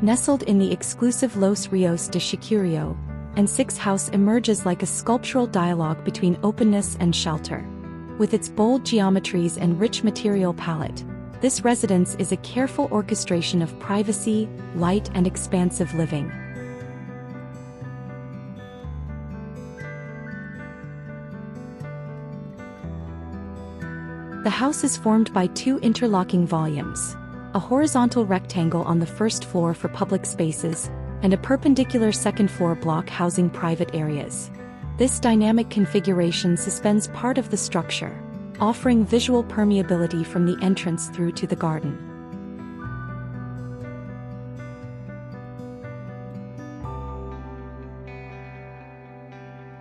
Nestled in the exclusive Los Ríos de Chicureo, N-6 house emerges like a sculptural dialogue between openness and shelter. With its bold geometries and rich material palette, this residence is a careful orchestration of privacy, light, and expansive living. The house is formed by two interlocking volumes, a horizontal rectangle on the first floor for public spaces, and a perpendicular second-floor block housing private areas. This dynamic configuration suspends part of the structure, offering visual permeability from the entrance through to the garden.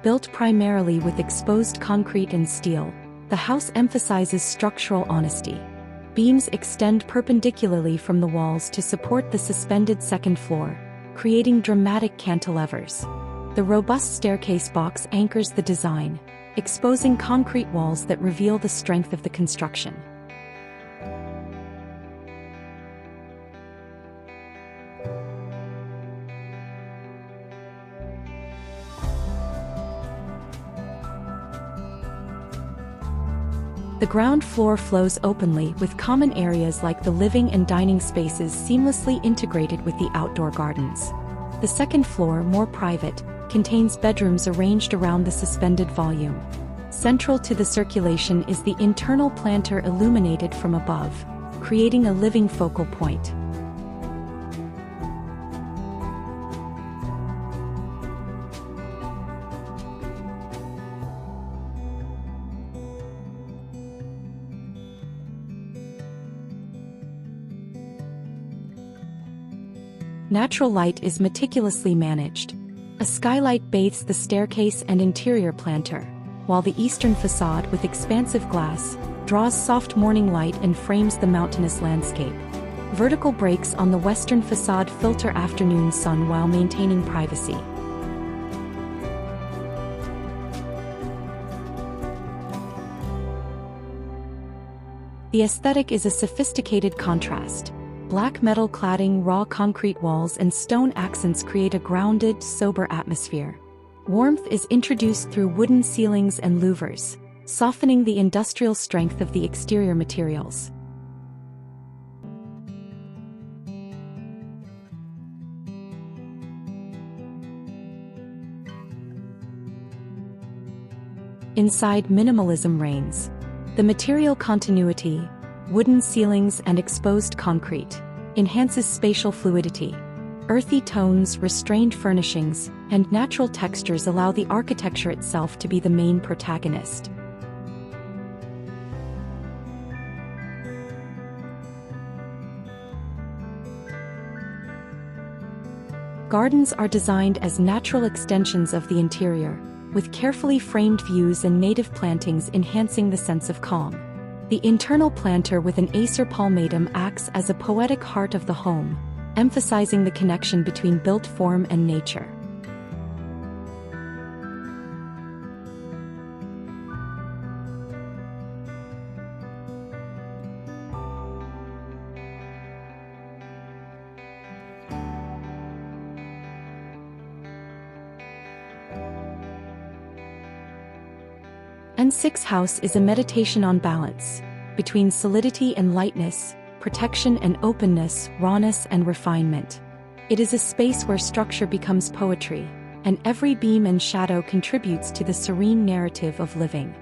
Built primarily with exposed concrete and steel, the house emphasizes structural honesty. Beams extend perpendicularly from the walls to support the suspended second floor, creating dramatic cantilevers. The robust staircase box anchors the design, exposing concrete walls that reveal the strength of the construction. The ground floor flows openly, with common areas like the living and dining spaces seamlessly integrated with the outdoor gardens. The second floor, more private, contains bedrooms arranged around the suspended volume. Central to the circulation is the internal planter illuminated from above, creating a living focal point. Natural light is meticulously managed. A skylight bathes the staircase and interior planter, while the eastern facade with expansive glass draws soft morning light and frames the mountainous landscape. Vertical breaks on the western facade filter afternoon sun while maintaining privacy. The aesthetic is a sophisticated contrast. Black metal cladding, raw concrete walls, and stone accents create a grounded, sober atmosphere. Warmth is introduced through wooden ceilings and louvers, softening the industrial strength of the exterior materials. Inside, minimalism reigns. The material continuity, wooden ceilings and exposed concrete, enhances spatial fluidity. Earthy tones, restrained furnishings, and natural textures allow the architecture itself to be the main protagonist. Gardens are designed as natural extensions of the interior, with carefully framed views and native plantings enhancing the sense of calm. The internal planter with an Acer palmatum acts as a poetic heart of the home, emphasizing the connection between built form and nature. N-6 house is a meditation on balance, between solidity and lightness, protection and openness, rawness and refinement. It is a space where structure becomes poetry, and every beam and shadow contributes to the serene narrative of living.